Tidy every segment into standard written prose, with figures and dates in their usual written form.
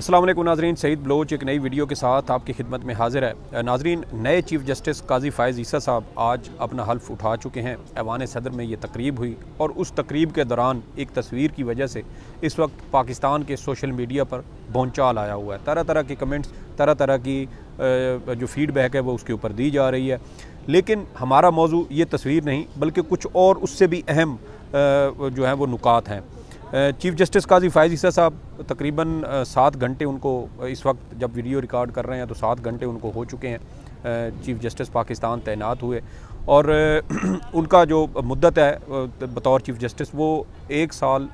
अस्सलाम वालेकुम नाज़रीन, सईद बलोच एक नई वीडियो के साथ आपकी खिदमत में हाजिर है। नाज़रीन, नए चीफ़ जस्टिस काजी फ़ायज़ ईसा साहब आज अपना हल्फ उठा चुके हैं। ऐवान सदर में ये तकरीब हुई और उस तकरीब के दौरान एक तस्वीर की वजह से इस वक्त पाकिस्तान के सोशल मीडिया पर भौंचाल आया हुआ है। तरह तरह के कमेंट्स, तरह तरह की जो फ़ीडबैक है वो उसके ऊपर दी जा रही है। लेकिन हमारा मौजू ये तस्वीर नहीं बल्कि कुछ और उससे भी अहम जो है वो नुकात हैं। चीफ़ जस्टिस काजी फ़ायज़ ईसा साहब तकरीबन 7 घंटे उनको, इस वक्त जब वीडियो रिकॉर्ड कर रहे हैं तो 7 घंटे उनको हो चुके हैं चीफ़ जस्टिस पाकिस्तान तैनात हुए। और उनका जो मुद्दत है बतौर चीफ़ जस्टिस वो 1 साल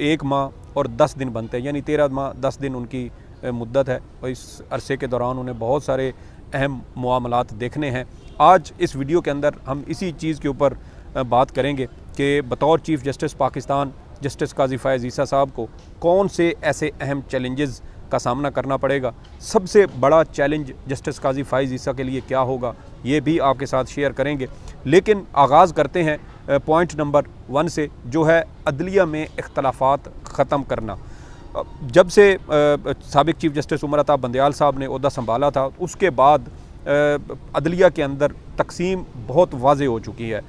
1 माह और 10 दिन बनते हैं, यानी 13 माह 10 दिन उनकी मुद्दत है। और इस अरसे के दौरान उन्हें बहुत सारे अहम मामलात देखने हैं। आज इस वीडियो के अंदर हम इसी चीज़ के ऊपर बात करेंगे कि बतौर चीफ़ जस्टिस पाकिस्तान जस्टिस काजी फ़ायज़ ईसा साहब को कौन से ऐसे अहम चैलेंजेस का सामना करना पड़ेगा। सबसे बड़ा चैलेंज जस्टिस काजी फ़ायज़ ईसा के लिए क्या होगा, ये भी आपके साथ शेयर करेंगे। लेकिन आगाज़ करते हैं पॉइंट नंबर 1 से, जो है अदलिया में इख्तलाफात ख़त्म करना। जब से साबिक़ चीफ़ जस्टिस उमर अता बंदयाल साहब ने ओहदा संभाला था, उसके बाद अदलिया के अंदर तकसीम बहुत वाज़ेह हो चुकी है।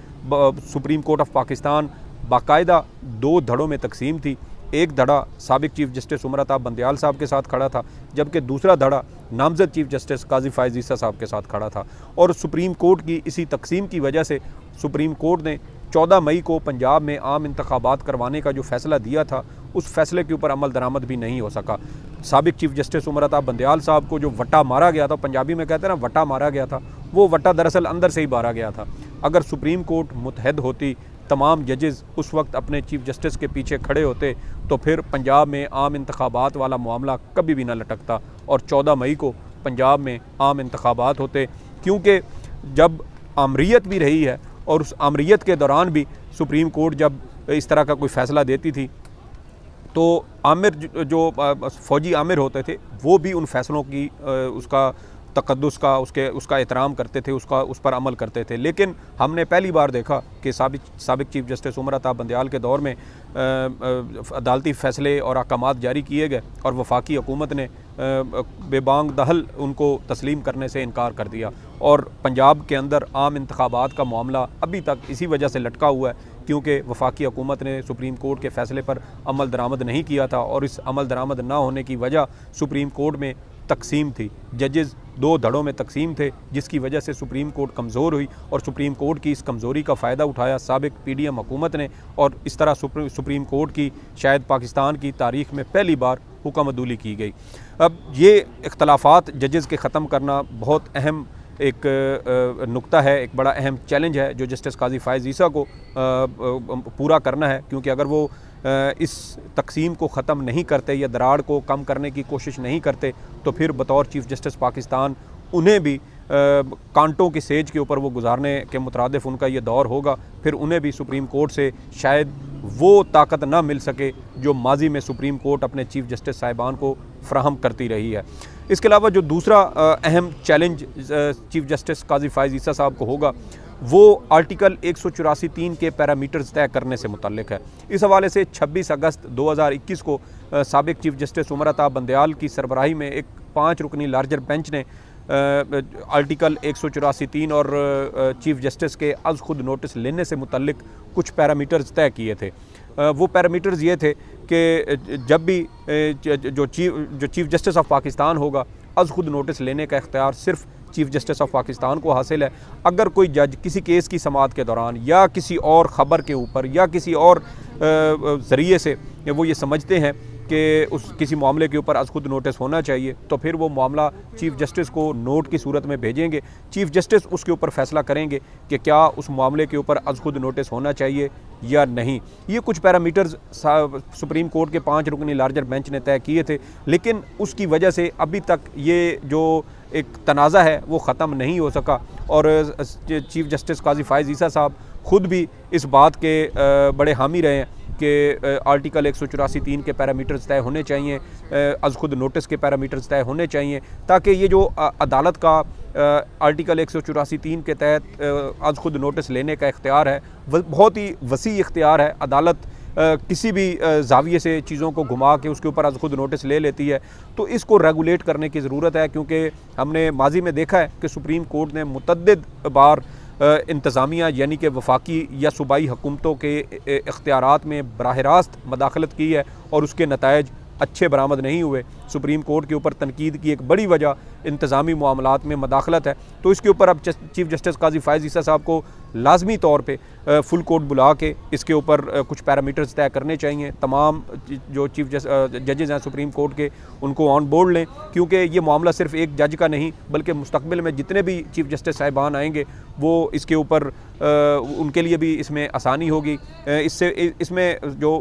सुप्रीम कोर्ट ऑफ पाकिस्तान बाकायदा 2 धड़ों में तकसीम थी। एक धड़ा साबिक़ चीफ़ जस्टिस उमर अता बंदयाल साहब के साथ खड़ा था, जबकि दूसरा धड़ा नामज़द चीफ़ जस्टिस काजी फ़ायज़ ईसा साहब के साथ खड़ा था। और सुप्रीम कोर्ट की इसी तकसीम की वजह से सुप्रीम कोर्ट ने 14 मई को पंजाब में आम इंतखाबात करवाने का जो फ़ैसला दिया था, उस फ़ैसले के ऊपर अमल दरामद भी नहीं हो सका। साबिक़ चीफ़ जस्टिस उमर अता बंदयाल साहब को जो वटा मारा गया था, पंजाबी में कहते हैं ना वटा मारा गया था, वो वटा दरअसल अंदर से ही मारा गया था। अगर सुप्रीम कोर्ट मुतहद होती, तमाम जजेस उस वक्त अपने चीफ़ जस्टिस के पीछे खड़े होते, तो फिर पंजाब में आम इंतखाबात वाला मामला कभी भी ना लटकता और 14 मई को पंजाब में आम इंतखाबात होते। क्योंकि जब आमरीत भी रही है और उस आमरीत के दौरान भी सुप्रीम कोर्ट जब इस तरह का कोई फ़ैसला देती थी तो आमिर जो फ़ौजी आमिर होते थे वो भी उन फ़ैसलों की उसका तक़द्दुस का उसका एहतराम करते थे, उस पर अमल करते थे। लेकिन हमने पहली बार देखा कि साबिक़ चीफ़ जस्टिस उमर अता बंदयाल के दौर में अदालती फ़ैसले और अहकामात जारी किए गए और वफाकी हुकूमत ने बेबांग दहल उनको तस्लीम करने से इनकार कर दिया। और पंजाब के अंदर आम इंतखाबात का मामला अभी तक इसी वजह से लटका हुआ है क्योंकि वफाकी हुकूमत ने सुप्रीम कोर्ट के फ़ैसले पर अमल दरामद नहीं किया था। और इस अमल दरामद ना होने की वजह सुप्रीम कोर्ट में तकसीम थी। जजेस 2 धड़ों में तकसीम थे, जिसकी वजह से सुप्रीम कोर्ट कमज़ोर हुई और सुप्रीम कोर्ट की इस कमज़ोरी का फ़ायदा उठाया साबिक़ PDM हुकूमत ने। और इस तरह सुप्रीम कोर्ट की शायद पाकिस्तान की तारीख़ में पहली बार हुक्म अदूली की गई। अब ये इख्तलाफात जजेस के ख़त्म करना बहुत अहम एक नुक्ता है, एक बड़ा अहम चैलेंज है जो जस्टिस काजी फ़ायज़ ईसा को पूरा करना है। क्योंकि अगर वो इस तकसीम को ख़त्म नहीं करते या दरार को कम करने की कोशिश नहीं करते तो फिर बतौर चीफ़ जस्टिस पाकिस्तान उन्हें भी कांटों की सेज के ऊपर वो गुजारने के मुतरादिफ उनका ये दौर होगा। फिर उन्हें भी सुप्रीम कोर्ट से शायद वो ताकत ना मिल सके जो माजी में सुप्रीम कोर्ट अपने चीफ़ जस्टिस साहिबान को फ़राहम करती रही है। इसके अलावा जो दूसरा अहम चैलेंज चीफ़ जस्टिस काजी फ़ायज़ ईसा साहब को होगा वो आर्टिकल 184(3) के पैरामीटर्स तय करने से मुतल्लिक है। इस हवाले से 26 अगस्त 2021 को साबिक़ चीफ़ जस्टिस उमर अता बंदयाल की सरबराही में एक 5 रुकनी लार्जर बेंच ने आर्टिकल 184(3) और चीफ़ जस्टिस के अज़ खुद नोटिस लेने से मुतल्लिक कुछ पैरामीटर्स तय किए थे। वो पैरामीटर्स ये थे कि जब भी जो चीफ़ जस्टिस ऑफ पाकिस्तान होगा, अज़ खुद नोटिस लेने का इख्तियार सिर्फ़ चीफ़ जस्टिस ऑफ पाकिस्तान को हासिल है। अगर कोई जज किसी केस की समाअत के दौरान या किसी और ख़बर के ऊपर या किसी और ज़रिए से वो ये समझते हैं कि उस किसी मामले के ऊपर अज़ खुद नोटिस होना चाहिए, तो फिर वो मामला चीफ़ जस्टिस को नोट की सूरत में भेजेंगे। चीफ़ जस्टिस उसके ऊपर फ़ैसला करेंगे कि क्या उस मामले के ऊपर अज़ खुद नोटिस होना चाहिए या नहीं। ये कुछ पैरामीटर्स सुप्रीम कोर्ट के 5 रुकनी लार्जर बेंच ने तय किए थे, लेकिन उसकी वजह से अभी तक ये जो एक तनाज़ा है वो ख़त्म नहीं हो सका। और चीफ़ जस्टिस काजी फ़ायज़ ईसा साहब ख़ुद भी इस बात के बड़े हामी रहे हैं कि आर्टिकल 184(3) के पैरामीटर्स तय होने चाहिए, अज़ खुद नोटिस के पैरामीटर्स तय होने चाहिए, ताकि ये जो अदालत का आर्टिकल 184(3) के तहत अज़ खुद नोटिस लेने का इख्तियार है, बहुत ही वसी इख्तियार है। अदालत किसी भी जाविये से चीज़ों को घुमा के उसके ऊपर खुद नोटिस ले लेती है। तो इसको रेगुलेट करने की ज़रूरत है, क्योंकि हमने माजी में देखा है कि सुप्रीम कोर्ट ने मुतअद्दिद बार इंतज़ामिया यानी कि वफाकी या सूबाई हुकूमतों के इख्तियारात में बराह रास्त मदाखलत की है और उसके नताइज अच्छे बरामद नहीं हुए। सुप्रीम कोर्ट के ऊपर तनकीद की एक बड़ी वजह इंतज़ामी मामलात में मदाखलत है। तो इसके ऊपर अब चीफ जस्टिस काजी फ़ायज़ ईसा साहब को लाजमी तौर पे फुल कोर्ट बुला के इसके ऊपर कुछ पैरामीटर्स तय करने चाहिए। तमाम जो चीफ जजेज़ हैं सुप्रीम कोर्ट के, उनको ऑन बोर्ड लें, क्योंकि ये मामला सिर्फ एक जज का नहीं बल्कि मुस्तकबिल में जितने भी चीफ जस्टिस साहिबान आएंगे वो इसके ऊपर उनके लिए भी इसमें आसानी होगी। इसमें जो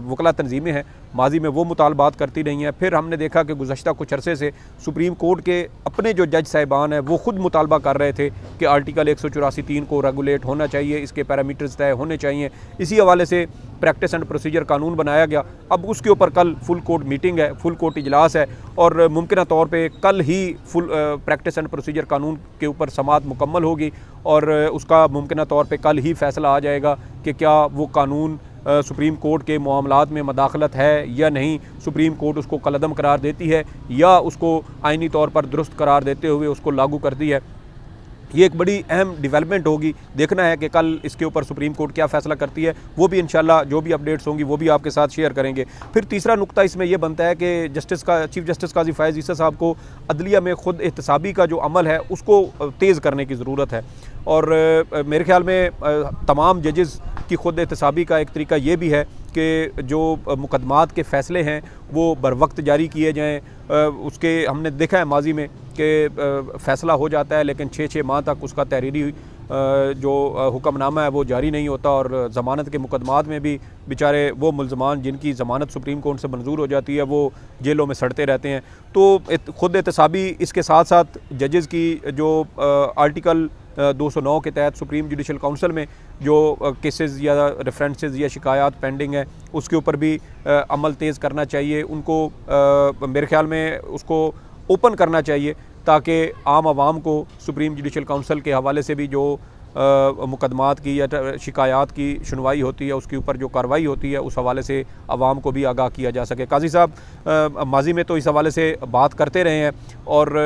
वकला तंजीमें हैं माजी में वो मुतालबात करती रही हैं। फिर हमने देखा कि गुज़श्ता कुछ अरसे से सुप्रीम कोर्ट के अपने जो जज साहिबान हैं वो ख़ुद मुतालबा कर रहे थे कि आर्टिकल 184(3) को रेगुलेट होना चाहिए, इसके पैरामीटर्स तय होने चाहिए। इसी हवाले से प्रैक्टिस एंड प्रोसीजर कानून बनाया गया। अब उसके ऊपर कल फुल कोर्ट मीटिंग है, फुल कोर्ट इजलास है और मुमकिन तौर पे कल ही फुल प्रैक्टिस एंड प्रोसीजर कानून के ऊपर समाअत मुकम्मल होगी और उसका मुमकिन तौर पे कल ही फैसला आ जाएगा कि क्या वो कानून सुप्रीम कोर्ट के मामलात में मदाखलत है या नहीं। सुप्रीम कोर्ट उसको कलअदम करार देती है या उसको आइनी तौर पर दुरुस्त करार देते हुए उसको लागू करती है। ये एक बड़ी अहम डेवलपमेंट होगी। देखना है कि कल इसके ऊपर सुप्रीम कोर्ट क्या फ़ैसला करती है। वो भी इंशाल्लाह जो भी अपडेट्स होंगी वो भी आपके साथ शेयर करेंगे। फिर तीसरा नुक्ता इसमें यह बनता है कि चीफ जस्टिस काजी फ़ायज़ ईसा साहब को अदलिया में ख़ुद एहतसाबी का जो अमल है उसको तेज़ करने की ज़रूरत है और मेरे ख्याल में तमाम जजेज़ की ख़ुद एहतसाबी का एक तरीका ये भी है कि जो मुकदमात के फ़ैसले हैं वो बर वक्त जारी किए जाएँ। उसके हमने देखा है माजी में कि फ़ैसला हो जाता है लेकिन 6-6 माह तक उसका तहरीरी जो हुक्मनामा है वो जारी नहीं होता और ज़मानत के मुकदमात में भी बेचारे वो मुल्ज़मान जिनकी ज़मानत सुप्रीम कोर्ट से मंजूर हो जाती है वो जेलों में सड़ते रहते हैं। तो ख़ुद एहतसाबी इसके साथ साथ जजेज़ की जो आर्टिकल 209 के तहत सुप्रीम जुडिशल काउंसिल में जो केसेस या रेफरेंसेस या शिकायत पेंडिंग है उसके ऊपर भी अमल तेज़ करना चाहिए। उनको मेरे ख्याल में उसको ओपन करना चाहिए ताकि आम आवाम को सुप्रीम जुडिशल काउंसिल के हवाले से भी जो मुकदमात की या शिकायत की सुनवाई होती है उसके ऊपर जो कार्रवाई होती है उस हवाले से आवाम को भी आगाह किया जा सके। काजी साहब माजी में तो इस हवाले से बात करते रहे हैं और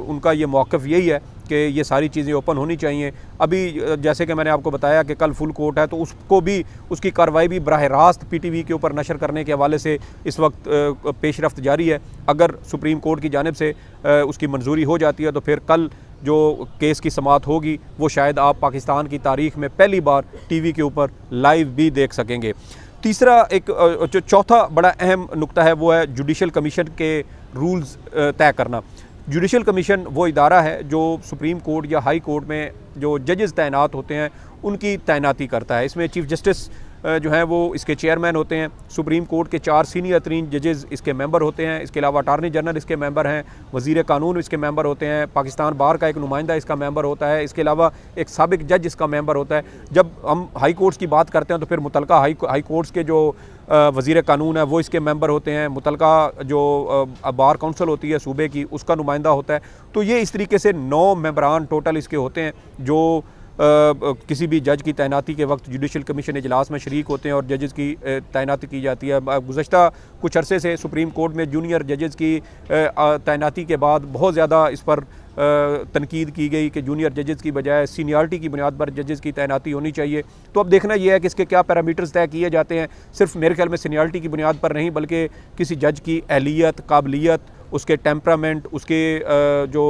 उनका ये मौक़िफ़ यही है कि ये सारी चीज़ें ओपन होनी चाहिए। अभी जैसे कि मैंने आपको बताया कि कल फुल कोर्ट है तो उसको भी उसकी कार्रवाई भी बराह रास्त PTV के ऊपर नशर करने के हवाले से इस वक्त पेशरफ्त जारी है। अगर सुप्रीम कोर्ट की जानिब से उसकी मंजूरी हो जाती है तो फिर कल जो केस की समाअत होगी वो शायद आप पाकिस्तान की तारीख़ में पहली बार TV के ऊपर लाइव भी देख सकेंगे। तीसरा एक जो चौथा बड़ा अहम नुक्ता है वो है जुडिशल कमीशन के रूल्स तय करना। जुडिशल कमीशन वो इदारा है जो सुप्रीम कोर्ट या हाई कोर्ट में जो जजेस तैनात होते हैं उनकी तैनाती करता है। इसमें चीफ जस्टिस जो हैं वो इसके चेयरमैन होते हैं। सुप्रीम कोर्ट के 4 सीनियर तरीन जजेस इसके मेंबर होते हैं। इसके अलावा अटार्नी जनरल इसके मेंबर हैं, वज़ीर कानून इसके मेंबर होते हैं, पाकिस्तान बार का एक नुमाइंदा इसका मेंबर होता है, इसके अलावा एक साबिक जज इसका मेंबर होता है। जब हम हाई कोर्ट्स की बात करते हैं तो फिर मुतलका हाई कोर्ट्स के जो वज़ीर कानून है वो इसके मेंबर होते हैं। मुतलका जो बार काउंसिल होती है सूबे की उसका नुमाइंदा होता है। तो ये इस तरीके से 9 मेंबरान टोटल इसके होते हैं जो किसी भी जज की तैनाती के वक्त जुडिशल कमीशन इजलास में शरीक होते हैं और जजेस की तैनाती की जाती है। गुज़श्ता कुछ अरसे से सुप्रीम कोर्ट में जूनियर जजेस की तैनाती के बाद बहुत ज़्यादा इस पर तनकीद की गई कि जूनियर जजेस की बजाय सीनियरिटी की बुनियाद पर जजेस की तैनाती होनी चाहिए। तो अब देखना यह है कि इसके क्या पैरामीटर्स तय किए जाते हैं। सिर्फ मेरे ख्याल में सीनियरिटी की बुनियाद पर नहीं बल्कि किसी जज की अहलियत, काबिलियत, उसके टेम्परामेंट, उसके जो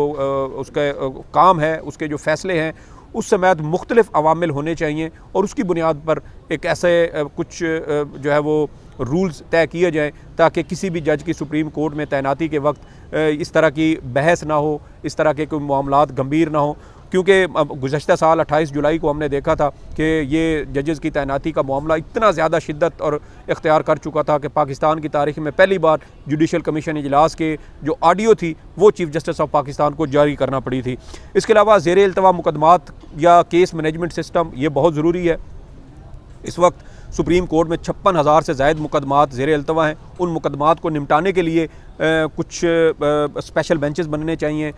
उसका काम है, उसके जो फ़ैसले हैं उस समेत मुख्तलिफ अवामिल होने चाहिए और उसकी बुनियाद पर एक ऐसे कुछ जो है वो रूल्स तय किए जाएँ ताकि किसी भी जज की सुप्रीम कोर्ट में तैनाती के वक्त इस तरह की बहस ना हो, इस तरह के कोई मामलात गंभीर ना हो। क्योंकि गुज़श्ता साल 28 जुलाई को हमने देखा था कि ये जजेस की तैनाती का मामला इतना ज़्यादा शिद्दत और इख्तियार कर चुका था कि पाकिस्तान की तारीख़ में पहली बार जुडिशल कमीशन इजलास के जो ऑडियो थी वो चीफ जस्टिस ऑफ पाकिस्तान को जारी करना पड़ी थी। इसके अलावा ज़ेरे इल्तवा मुकदमात या केस मैनेजमेंट सिस्टम ये बहुत ज़रूरी है। इस वक्त सुप्रीम कोर्ट में 56,000 से ज़ायद मुकदमात ज़ेर अल्तवा हैं। उन मुकदमात को निपटाने के लिए कुछ स्पेशल बेंचेस बनने चाहिए,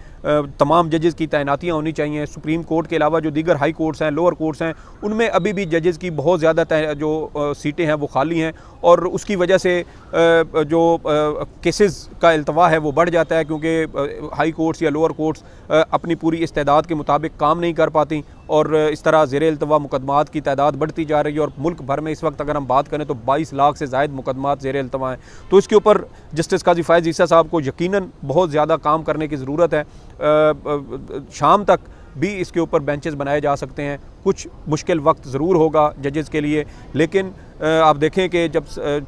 तमाम जजेस की तैनातियाँ होनी चाहिए। सुप्रीम कोर्ट के अलावा जो दीगर हाई कोर्ट्स हैं, लोअर कोर्ट्स हैं, उनमें अभी भी जजेस की बहुत ज़्यादा जो सीटें हैं वो खाली हैं, और उसकी वजह से जो केसेस का अल्तवा है वो बढ़ जाता है, क्योंकि हाई कोर्ट्स या लोअर कोर्ट्स अपनी पूरी इस्तेदाद के मुताबिक काम नहीं कर पाती, और इस तरह ज़ेर अल्तवा मुकदमात की तादाद बढ़ती जा रही है। और मुल्क भर में इस वक्त अगर हम बात करें तो 22 लाख से ज़ायद मुकदमात ज़ेर अल्तवा हैं। तो इसके ऊपर जस्टिस काजी फ़ायज़ ईसा साहब को यकीनन बहुत ज़्यादा काम करने की ज़रूरत है। शाम तक भी इसके ऊपर बेंचेस बनाए जा सकते हैं। कुछ मुश्किल वक्त ज़रूर होगा जजेस के लिए, लेकिन आप देखें कि जब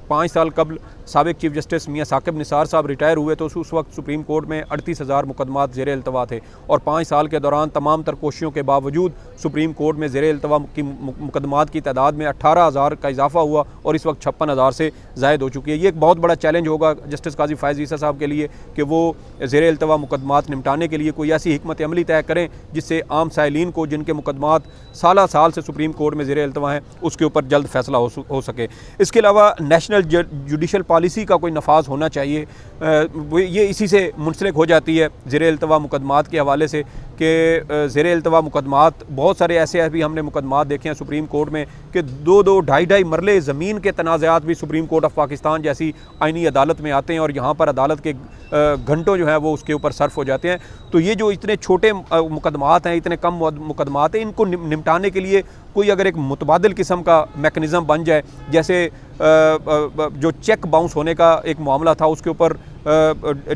5 साल कबल साबिक चीफ जस्टिस मियाँ साकिब निसार साहब रिटायर हुए तो उस वक्त सुप्रीम कोर्ट में 38,000 मुकदमात ज़ेर अल्तवा थे, और 5 साल के दौरान तमाम तर कोशिशों के बावजूद सुप्रीम कोर्ट में ज़ेर अल्तवा की मुकदमात की तादाद में 18,000 का इजाफा हुआ, और इस वक्त 56,000 से ज़ायद हो चुकी है। ये एक बहुत बड़ा चैलेंज होगा जस्टिस काजी फ़ायज़ ईसा साहब के लिए कि वो ज़ेर अल्तवा मुकदमात निपटाने के लिए कोई ऐसी हिकमत अमली तय करें जिससे आम साइलिन को, जिनके मुकदमात साल से सुप्रीम कोर्ट में ज़ेर अल्तवा हैं, उसके ऊपर जल्द फैसला हो सके। इसके अलावा नेशनल जुडिशल पॉलिसी का कोई नफाज होना चाहिए। ये इसी से मुंसलिक हो जाती है ज़ेर अल्तवा मुकदमात के हवाले से कि ज़ेर अल्तवा मुकदमात बहुत सारे ऐसे अभी हमने मुकदमात देखे हैं सुप्रीम कोर्ट में कि 2-2, 2.5 मरले ज़मीन के तनाज़ात भी सुप्रीम कोर्ट ऑफ पाकिस्तान जैसी आइनी अदालत में आते हैं, और यहाँ पर अदालत के घंटों जो है वो उसके ऊपर सर्फ हो जाते हैं। तो ये जो इतने छोटे मुकदमात हैं, इतने कम मुकदमात हैं, इनको निपटाने के लिए कोई अगर एक मुतबादिल किस्म का मेकनिज़म बन जाए, जैसे जो चेक बाउंस होने का एक मामला था उसके ऊपर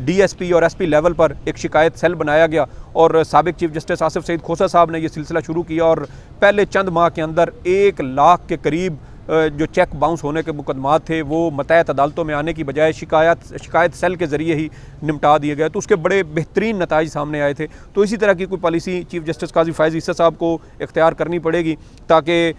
DSP और SP लेवल पर एक शिकायत सेल बनाया गया, और साबिक चीफ जस्टिस आसिफ सईद खोसा साहब ने यह सिलसिला शुरू किया, और पहले चंद माह के अंदर 1 लाख के करीब जो चेक बाउंस होने के मुकदमात थे वो मतहत अदालतों में आने की बजाय शिकायत सेल के ज़रिए ही निपटा दिए गए। तो उसके बड़े बेहतरीन नताइज सामने आए थे। तो इसी तरह की कोई पॉलिसी चीफ जस्टिस काजी फ़ायज़ ईसा साहब को इख्तियार करनी पड़ेगी ताकि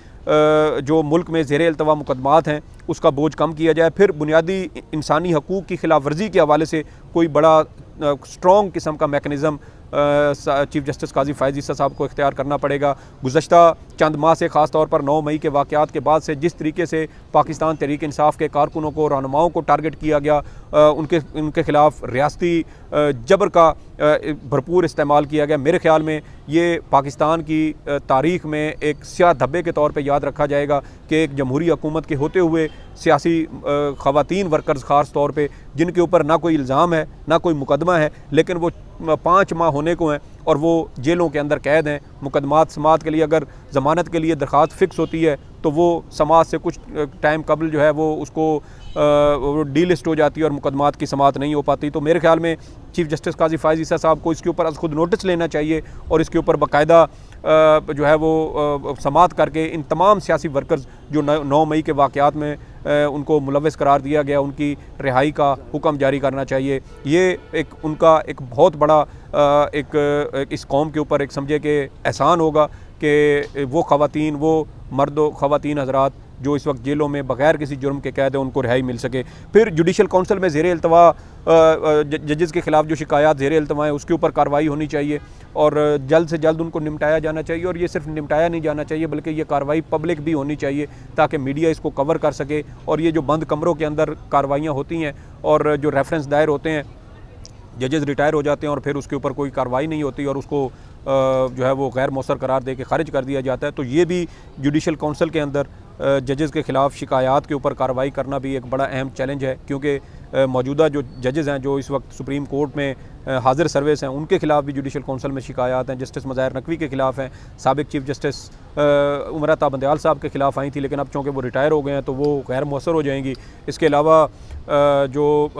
जो मुल्क में ज़ेर अल्तवा मुकदमात हैं उसका बोझ कम किया जाए। फिर बुनियादी इंसानी हकूक़ की खिलाफ वर्जी के हवाले से कोई बड़ा स्ट्रॉन्ग किस्म का मेकनिज़म चीफ जस्टिस काजी फ़ायज़ ईसा साहब को इख्तियार करना पड़ेगा। गुज़श्ता चंद माह से ख़ास तौर पर 9 मई के वाक़यात के बाद से जिस तरीके से पाकिस्तान तहरीक इंसाफ के कारकुनों को, रहनुमाओं को टारगेट किया गया, उनके ख़िलाफ़ रियासती जबर का भरपूर इस्तेमाल किया गया, मेरे ख़्याल में ये पाकिस्तान की तारीख़ में एक स्याह धब्बे के तौर पर याद रखा जाएगा कि एक जमहूरी हुकूमत के होते हुए सियासी ख़वातीन वर्कर्स ख़ास तौर पे, जिनके ऊपर ना कोई इल्ज़ाम है ना कोई मुकदमा है, लेकिन वो 5 माह होने को हैं और वो जेलों के अंदर कैद हैं। मुकदमात समात के लिए अगर ज़मानत के लिए दरख्वास्त फ़िक्स होती है तो वो समात से कुछ टाइम कबल जो है वो उसको डीलिस्ट हो जाती है और मुकदमात की समात नहीं हो पाती। तो मेरे ख्याल में चीफ जस्टिस काजी फ़ायज़ ईसा साहब को इसके ऊपर अज़ खुद नोटिस लेना चाहिए और इसके ऊपर बाकायदा जो है वो समात करके इन तमाम सियासी वर्कर्स जो 9 मई के वाक़यात में उनको मुलव्वस करार दिया गया, उनकी रिहाई का हुक्म जारी करना चाहिए। ये एक उनका एक बहुत बड़ा एक इस कौम के ऊपर एक समझे कि एहसान होगा कि वो ख़वातीन, वो मर्द व ख़वातीन हज़रात जो इस वक्त जेलों में बग़ैर किसी जुर्म के कैद है उनको रिहाई मिल सके। फिर जुडिशल काउंसिल में ज़ेर अल्तवा जजेस के ख़िलाफ़ जो शिकायत ज़ेर अल्तवा है उसके ऊपर कार्रवाई होनी चाहिए और जल्द से जल्द उनको निपटाया जाना चाहिए। और ये सिर्फ निपटाया नहीं जाना चाहिए बल्कि ये कार्रवाई पब्लिक भी होनी चाहिए ताकि मीडिया इसको कवर कर सके। और ये जो बंद कमरों के अंदर कार्रवाइयाँ होती हैं और जो रेफरेंस दायर होते हैं, जजेस रिटायर हो जाते हैं और फिर उसके ऊपर कोई कार्रवाई नहीं होती और उसको जो है वो गैर मौसर करार दे के ख़ारिज कर दिया जाता है। तो ये भी जुडिशल काउंसिल के अंदर जजेस के ख़िलाफ़ शिकायत के ऊपर कार्रवाई करना भी एक बड़ा अहम चैलेंज है, क्योंकि मौजूदा जो जजेस हैं जो इस वक्त सुप्रीम कोर्ट में हाजिर सर्विस हैं उनके ख़िलाफ़ भी जुडिशल काउंसिल में शिकायत हैं। जस्टिस मज़ाहिर नकवी के ख़िलाफ़ हैं, साबिक चीफ जस्टिस उमराता बंदयाल साहब के ख़िलाफ़ आई थी, लेकिन अब चूँकि वो रिटायर हो गए हैं तो वो गैर मौसर हो जाएंगी। इसके अलावा जो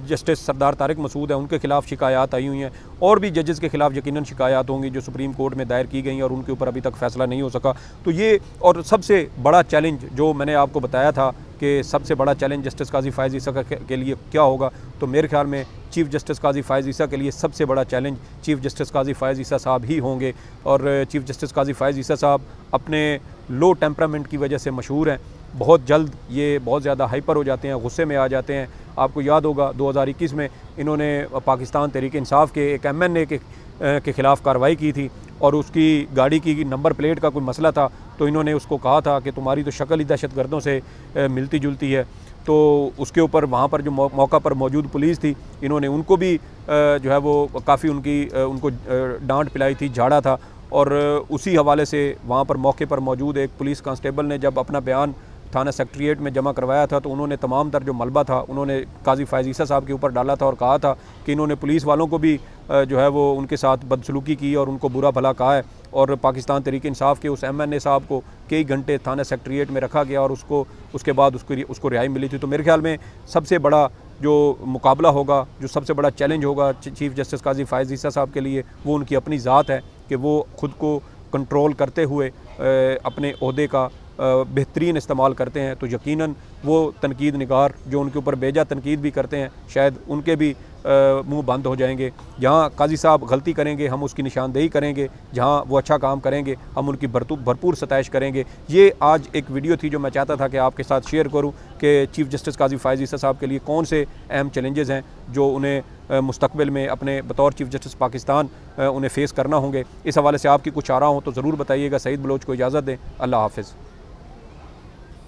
जस्टिस सरदार तारिक मसूद हैं उनके ख़िलाफ़ शिकायत आई हुई हैं और भी जजेस के ख़िलाफ़ यकीनन शिकायत होंगी जो सुप्रीम कोर्ट में दायर की गई और उनके ऊपर अभी तक फ़ैसला नहीं हो सका। तो ये और सबसे बड़ा चैलेंज जो मैंने आपको बताया था कि सबसे बड़ा चैलेंज जस्टिस काजी फ़ायज़ ईसा के लिए क्या होगा, तो मेरे ख्याल में चीफ जस्टिस काजी फ़ायज़ ईसा के लिए सबसे बड़ा चैलेंज चीफ जस्टिस काजी फ़ायज़ ईसा साहब ही होंगे। और चीफ जस्टिस काजी फ़ायज़ ईसा साहब अपने लो टेम्परामेंट की वजह से मशहूर हैं। बहुत जल्द ये बहुत ज़्यादा हाइपर हो जाते हैं, गुस्से में आ जाते हैं। आपको याद होगा 2021 में इन्होंने पाकिस्तान तहरीक इंसाफ के एक MNA के ख़िलाफ़ कार्रवाई की थी और उसकी गाड़ी की नंबर प्लेट का कोई मसला था, तो तो इन्होंने उसको कहा था कि तुम्हारी तो शक्ल ही दहशतगर्दों से मिलती जुलती है। तो उसके ऊपर वहाँ पर जो मौका पर मौजूद पुलिस थी, इन्होंने उनको भी जो है वो काफ़ी उनको डांट पिलाई थी, झाड़ा था। और उसी हवाले से वहाँ पर मौके पर मौजूद एक पुलिस कांस्टेबल ने जब अपना बयान थाना सेक्रेटरीट में जमा करवाया था, तो उन्होंने तमाम तर जो मलबा था उन्होंने काजी फ़ायज़ ईसा साहब के ऊपर डाला था और कहा था कि इन्होंने पुलिस वालों को भी जो है वो उनके साथ बदसलूकी की और उनको बुरा भला कहा है। और पाकिस्तान तहरीक इंसाफ के उस MNA साहब को कई घंटे थाना सेक्रेटरीट में रखा गया और उसके बाद उसको रिहाई मिली थी। तो मेरे ख्याल में सबसे बड़ा जो मुकाबला होगा, जो सबसे बड़ा चैलेंज होगा चीफ़ जस्टिस काजी फ़ायज़ ईसा साहब के लिए, वो उनकी अपनी ज़ात है कि वो ख़ुद को कंट्रोल करते हुए अपने ओहदे का बेहतरीन इस्तेमाल करते हैं। तो यकीनन वो तनकीद निगार जो उनके ऊपर बेजा तनकीद भी करते हैं, शायद उनके भी मुंह बंद हो जाएंगे। जहाँ काजी साहब गलती करेंगे हम उसकी निशानदेही करेंगे, जहाँ वो अच्छा काम करेंगे हम उनकी भरपूर सताइश करेंगे। ये आज एक वीडियो थी जो मैं चाहता था कि आपके साथ शेयर करूँ कि चीफ़ जस्टिस काजी फ़ायज़ ईसा साहब के लिए कौन से अहम चैलेंजेस हैं जो उन्हें मुस्तकबिल में अपने बतौर चीफ़ जस्टिस पाकिस्तान उन्हें फ़ेस करना होंगे। इस हवाले से आपकी कुछ आरा हो तो ज़रूर बताइएगा। सईद बलोच को इजाज़त दें। अल्लाह हाफ़िज़।